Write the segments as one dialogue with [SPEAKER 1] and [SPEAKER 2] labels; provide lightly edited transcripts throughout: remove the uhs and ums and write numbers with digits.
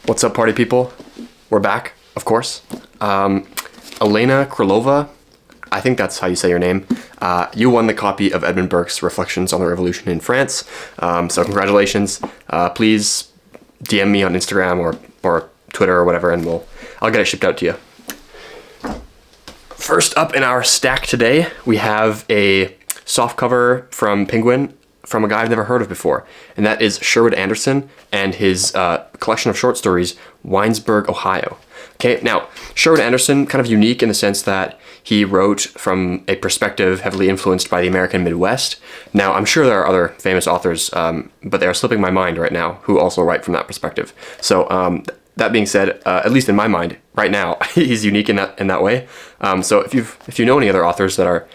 [SPEAKER 1] What's up, party people? We're back, of course. Elena Krylova, I think that's how you say your name. You won the copy of Edmund Burke's Reflections on the Revolution in France. So congratulations. Please DM me on Instagram or Twitter or whatever, and I'll get it shipped out to you. First up in our stack today, we have a softcover from Penguin from a guy I've never heard of before, and that is Sherwood Anderson and his collection of short stories, Winesburg, Ohio. Okay, now, Sherwood Anderson, kind of unique in the sense that he wrote from a perspective heavily influenced by the American Midwest. Now, I'm sure there are other famous authors, but they are slipping my mind right now, who also write from that perspective. So, that being said, at least in my mind, right now, he's unique in that way. So if you know any other authors that are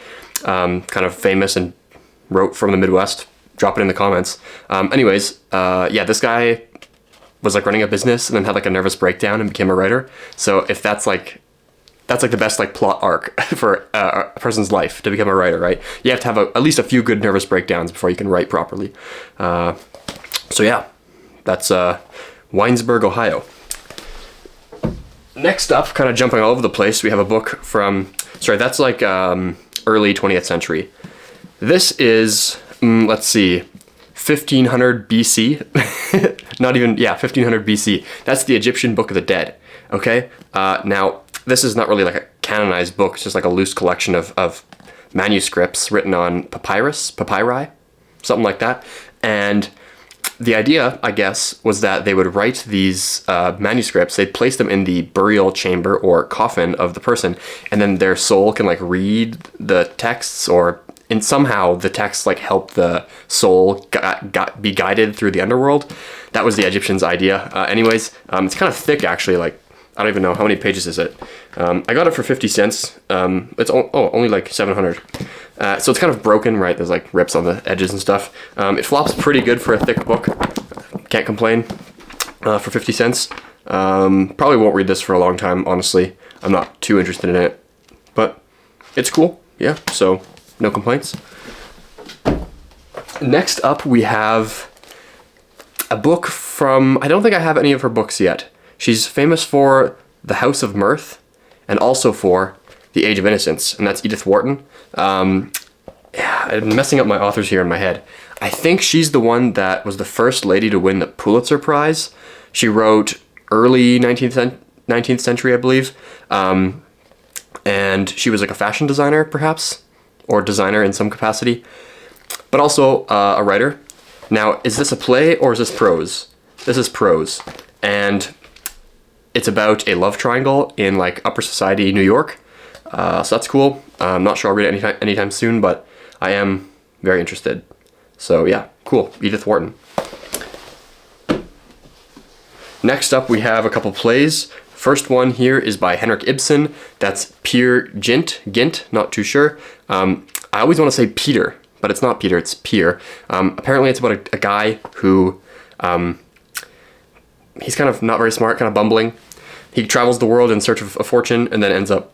[SPEAKER 1] kind of famous and wrote from the Midwest, drop it in the comments. Yeah, this guy was like running a business and then had like a nervous breakdown and became a writer. So if that's like the best like plot arc for a person's life to become a writer, right? You have to have at least a few good nervous breakdowns before you can write properly. So yeah, that's Winesburg, Ohio. Next up, kind of jumping all over the place, we have a book from, that's like early 20th century. This is, let's see, 1500 BC. Not even, yeah, 1500 BC. That's the Egyptian Book of the Dead, okay? Now, this is not really like a canonized book. It's just like a loose collection of manuscripts written on papyri, something like that. And the idea, I guess, was that they would write these manuscripts, they'd place them in the burial chamber or coffin of the person, and then their soul can like read the texts, or somehow the texts like help the soul be guided through the underworld. That was the Egyptians' idea. Anyways, it's kind of thick actually, like I don't even know how many pages is it. I got it for 50 cents. It's only like 700. So it's kind of broken, right? There's like rips on the edges and stuff. It flops pretty good for a thick book. Can't complain for 50 cents. Probably won't read this for a long time, honestly. I'm not too interested in it, but it's cool. Yeah, so no complaints. Next up, we have a book from, I don't think I have any of her books yet. She's famous for The House of Mirth and also for The Age of Innocence, and that's Edith Wharton. I'm messing up my authors here in my head. I think she's the one that was the first lady to win the Pulitzer Prize. She wrote early 19th century, I believe. And she was like a fashion designer, perhaps, or designer in some capacity, but also a writer. Now, is this a play or is this prose? This is prose. And it's about a love triangle in like upper society New York. So that's cool. I'm not sure I'll read it anytime soon, but I am very interested. So yeah, cool. Edith Wharton. Next up, we have a couple plays. First one here is by Henrik Ibsen. That's Peer Gynt, not too sure. I always want to say Peter, but it's not Peter, it's Peer. Apparently it's about a guy who, he's kind of not very smart, kind of bumbling. He travels the world in search of a fortune and then ends up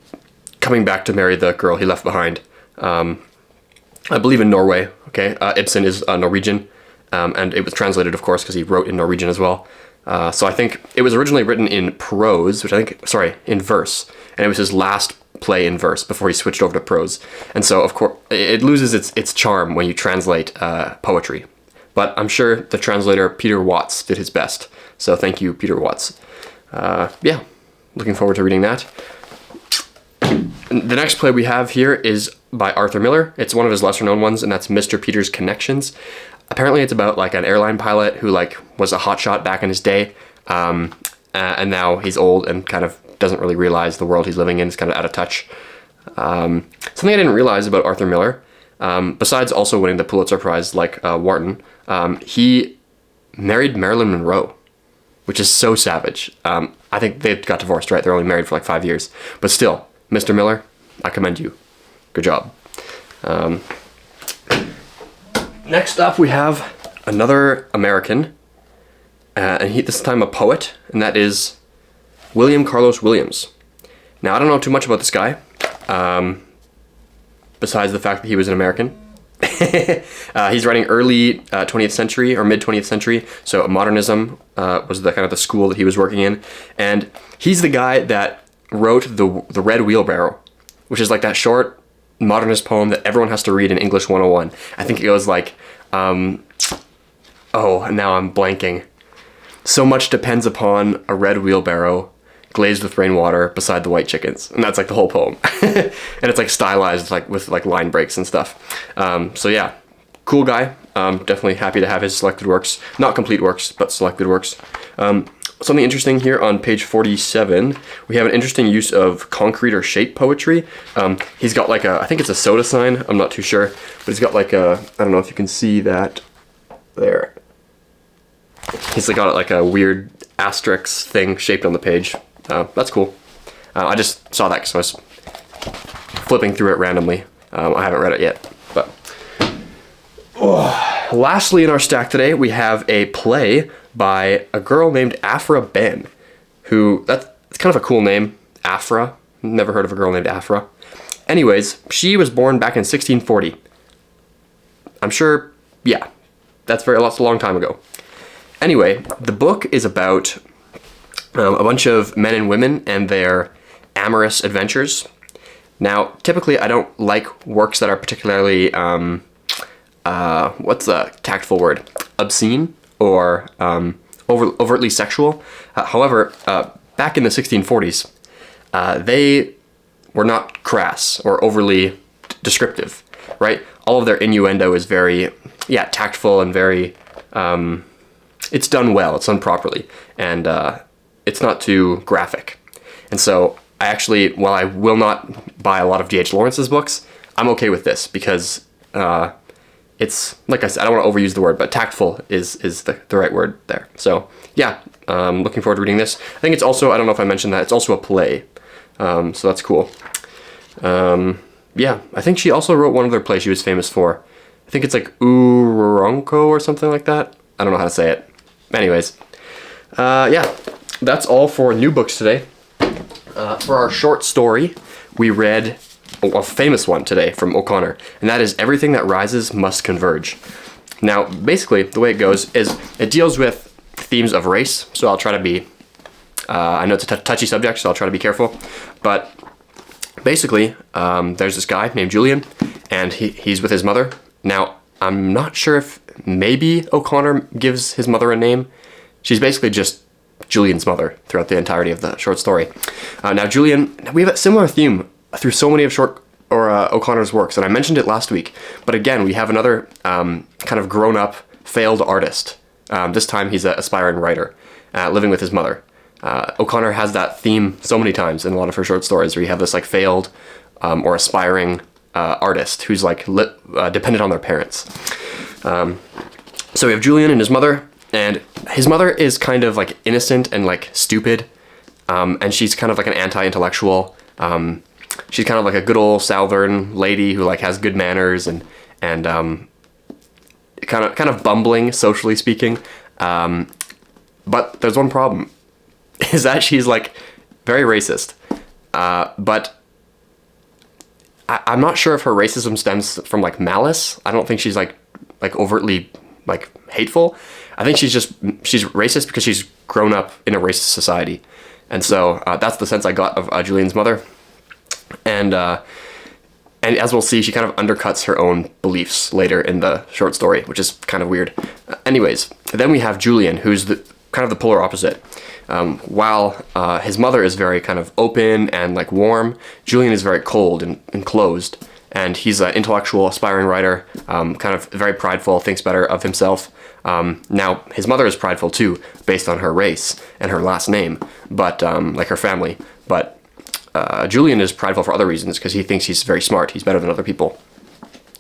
[SPEAKER 1] coming back to marry the girl he left behind. I believe in Norway, okay? Ibsen is Norwegian, and it was translated, of course, because he wrote in Norwegian as well. So I think it was originally written in prose, in verse, and it was his last play in verse before he switched over to prose. And so, of course, it loses its charm when you translate poetry. But I'm sure the translator, Peter Watts, did his best. So thank you, Peter Watts. Yeah, looking forward to reading that. The next play we have here is by Arthur Miller. It's one of his lesser known ones, and that's Mr. Peter's Connections. Apparently it's about like an airline pilot who like was a hotshot back in his day, and now he's old and kind of doesn't really realize the world he's living in is kind of out of touch. Something I didn't realize about Arthur Miller, besides also winning the Pulitzer Prize like Wharton, he married Marilyn Monroe, which is so savage. I think they got divorced, right? They're only married for like 5 years. But still, Mr. Miller, I commend you. Good job. Next up, we have another American, and this time a poet, and that is William Carlos Williams. Now, I don't know too much about this guy, besides the fact that he was an American. He's writing early 20th century or mid 20th century. So modernism was the kind of the school that he was working in. And he's the guy that wrote the Red Wheelbarrow, which is like that short modernist poem that everyone has to read in English 101. I think it goes like, oh, now I'm blanking. So much depends upon a red wheelbarrow glazed with rainwater beside the white chickens. And that's like the whole poem. And it's like stylized like with like line breaks and stuff. So yeah, cool guy. Definitely happy to have his selected works. Not complete works, but selected works. Something interesting here on page 47, we have an interesting use of concrete or shape poetry. He's got like I think it's a soda sign, I'm not too sure, but he's got like I don't know if you can see that there. He's got like a weird asterisk thing shaped on the page. That's cool. I just saw that because I was flipping through it randomly. I haven't read it yet, but. Lastly in our stack today, we have a play by a girl named Afra Behn, who, that's kind of a cool name, Afra. Never heard of a girl named Afra. Anyways, she was born back in 1640. I'm sure, yeah, that's a long time ago. Anyway, the book is about a bunch of men and women and their amorous adventures. Now, typically I don't like works that are particularly, what's the tactful word? Obscene or overtly sexual. However, back in the 1640s, they were not crass or overly descriptive, right? All of their innuendo is very, tactful and very, it's done well, it's done properly, and it's not too graphic. And so I actually, while I will not buy a lot of D.H. Lawrence's books, I'm okay with this because it's, like I said, I don't want to overuse the word, but tactful is the right word there. So yeah, looking forward to reading this. I think it's also, I don't know if I mentioned that, it's also a play. So that's cool. Yeah, I think she also wrote one other play she was famous for. I think it's like Uronko or something like that. I don't know how to say it. Anyways, yeah, that's all for new books today. For our short story, we read a famous one today from O'Connor, and that is Everything That Rises Must Converge. Now, basically, the way it goes is it deals with themes of race, so I'll try to be, I know it's a touchy subject, so I'll try to be careful, but basically, there's this guy named Julian, and he's with his mother. Now, I'm not sure if maybe O'Connor gives his mother a name. She's basically just Julian's mother throughout the entirety of the short story. Now, Julian, we have a similar theme through so many of O'Connor's works, and I mentioned it last week, but again, we have another kind of grown-up, failed artist. This time he's an aspiring writer, living with his mother. O'Connor has that theme so many times in a lot of her short stories, where you have this like failed or aspiring artist who's like dependent on their parents. So we have Julian and his mother, and his mother is kind of like innocent and like stupid, and she's kind of like an anti-intellectual. She's kind of like a good old Southern lady who like has good manners and kind of bumbling, socially speaking. But there's one problem, is that she's like very racist. But I'm not sure if her racism stems from like malice. I don't think she's like overtly like hateful. I think she's racist because she's grown up in a racist society. And so that's the sense I got of Julian's mother. And as we'll see, she kind of undercuts her own beliefs later in the short story, which is kind of weird. Anyways, then we have Julian, who's kind of the polar opposite. While his mother is very kind of open and like warm, Julian is very cold and closed. And he's an intellectual, aspiring writer, kind of very prideful, thinks better of himself. Now, his mother is prideful too, based on her race and her last name, but like her family. But Julian is prideful for other reasons because he thinks he's very smart. He's better than other people.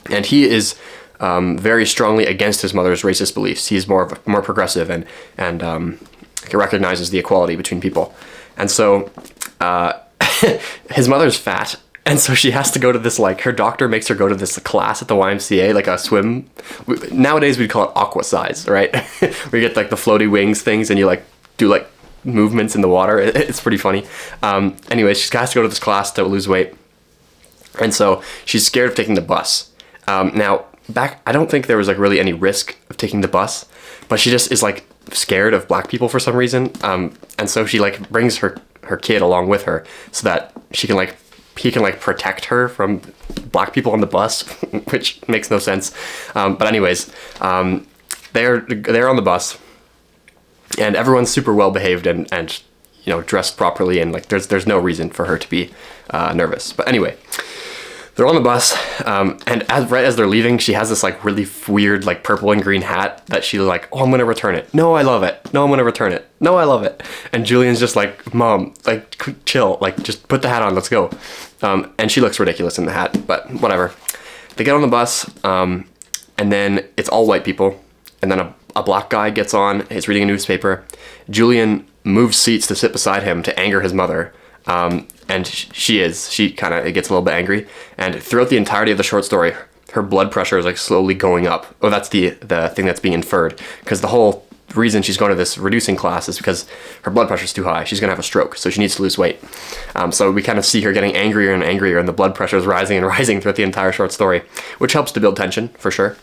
[SPEAKER 1] And he is very strongly against his mother's racist beliefs. He's more progressive and he recognizes the equality between people. And so his mother's fat. And so she has to go to this, like, her doctor makes her go to this class at the YMCA, like a swim. Nowadays we'd call it aqua size, right? Where you get like the floaty wings things and you like do like movements in the water. It's pretty funny. Anyway, she has to go to this class to lose weight. And so she's scared of taking the bus. Now, I don't think there was like really any risk of taking the bus, but she just is like scared of black people for some reason. And so she like brings her kid along with her so that he can like protect her from black people on the bus, which makes no sense. But anyways, they're on the bus, and everyone's super well behaved and you know, dressed properly, and like there's no reason for her to be nervous. But anyway, they're on the bus, and right as they're leaving, she has this like really weird like purple and green hat that she's like, oh, I'm gonna return it. No, I love it. No, I'm gonna return it. No, I love it. And Julian's just like, Mom, like chill, like just put the hat on, let's go. And she looks ridiculous in the hat, but whatever. They get on the bus, and then it's all white people, and then a black guy gets on, he's reading a newspaper. Julian moves seats to sit beside him to anger his mother. And she kind of gets a little bit angry. And throughout the entirety of the short story, her blood pressure is like slowly going up. Oh, that's the thing that's being inferred. Because the whole reason she's going to this reducing class is because her blood pressure is too high. She's going to have a stroke, so she needs to lose weight. So we kind of see her getting angrier and angrier, and the blood pressure is rising and rising throughout the entire short story, which helps to build tension, for sure.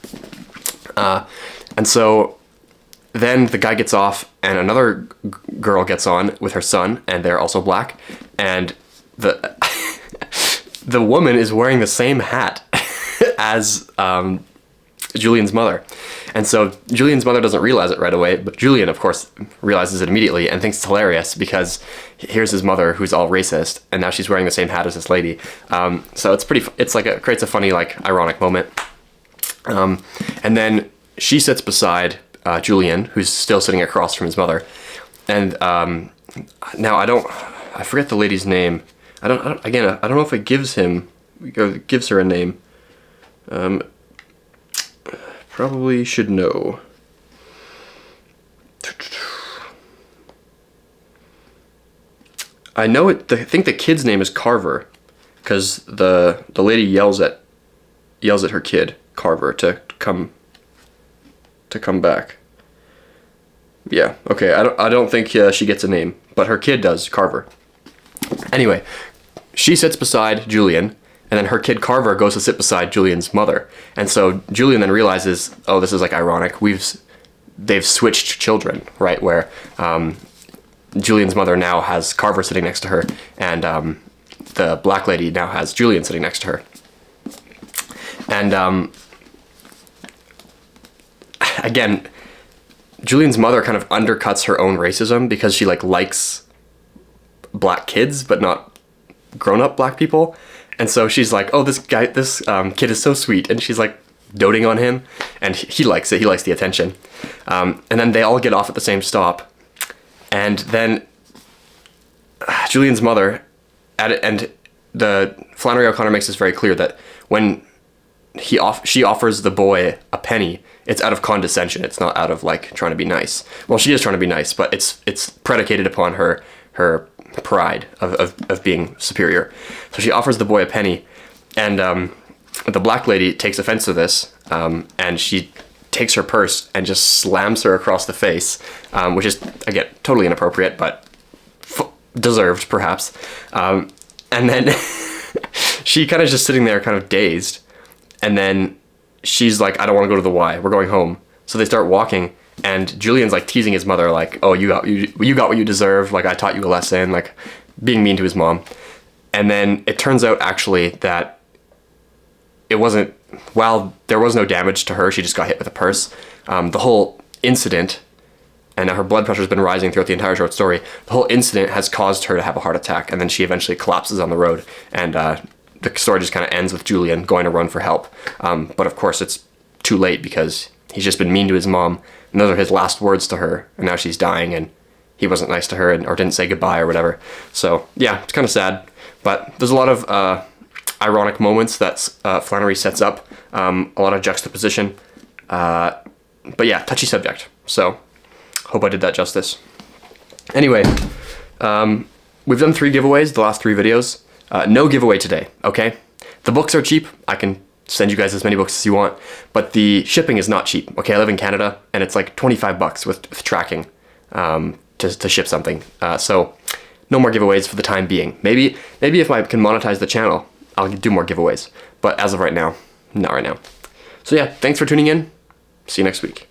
[SPEAKER 1] And so then the guy gets off, and another girl gets on with her son, and they're also black. And the woman is wearing the same hat as Julian's mother. And so Julian's mother doesn't realize it right away, but Julian, of course, realizes it immediately and thinks it's hilarious because here's his mother who's all racist, and now she's wearing the same hat as this lady. So it's like it creates a funny, like, ironic moment. And then she sits beside Julian, who's still sitting across from his mother. And now I forget the lady's name. I don't know if it gives her a name. Probably should know. I know it. I think the kid's name is Carver, because the lady yells at her kid Carver to come back. Yeah. Okay. I don't think she gets a name, but her kid does, Carver. Anyway, she sits beside Julian, and then her kid Carver goes to sit beside Julian's mother. And so Julian then realizes, oh, this is like ironic. They've switched children, right? Where Julian's mother now has Carver sitting next to her, and the black lady now has Julian sitting next to her. And again, Julian's mother kind of undercuts her own racism because she like likes black kids, but not grown-up black people. And so she's like, oh, this kid is so sweet. And she's like doting on him, and he likes it. He likes the attention. And then they all get off at the same stop. And then Julian's mother, and Flannery O'Connor makes this very clear that when she offers the boy a penny, it's out of condescension. It's not out of like trying to be nice. Well, she is trying to be nice, but it's predicated upon her pride of being superior. So she offers the boy a penny, and the black lady takes offense to this, and she takes her purse and just slams her across the face, which is, again, totally inappropriate, but deserved, perhaps. And then she kind of just sitting there kind of dazed, and then she's like, I don't want to go to the Y, we're going home. So they start walking, and Julian's like teasing his mother, like, oh, you got what you deserve, like I taught you a lesson, like being mean to his mom. And then it turns out actually that it wasn't, while there was no damage to her, she just got hit with a purse. The whole incident, and her blood pressure has been rising throughout the entire short story, the whole incident has caused her to have a heart attack, and then she eventually collapses on the road, and the story just kind of ends with Julian going to run for help. But of course it's too late because he's just been mean to his mom, and those are his last words to her, and now she's dying, and he wasn't nice to her or didn't say goodbye or whatever. So yeah, it's kind of sad, but there's a lot of ironic moments that Flannery sets up, a lot of juxtaposition, but yeah, touchy subject. So hope I did that justice. Anyway, we've done 3 giveaways the last 3 videos. No giveaway today, okay? The books are cheap. I can send you guys as many books as you want, but the shipping is not cheap, okay? I live in Canada, and it's like $25 with tracking to ship something. So no more giveaways for the time being. Maybe if I can monetize the channel, I'll do more giveaways, but as of right now, not right now. So yeah, thanks for tuning in. See you next week.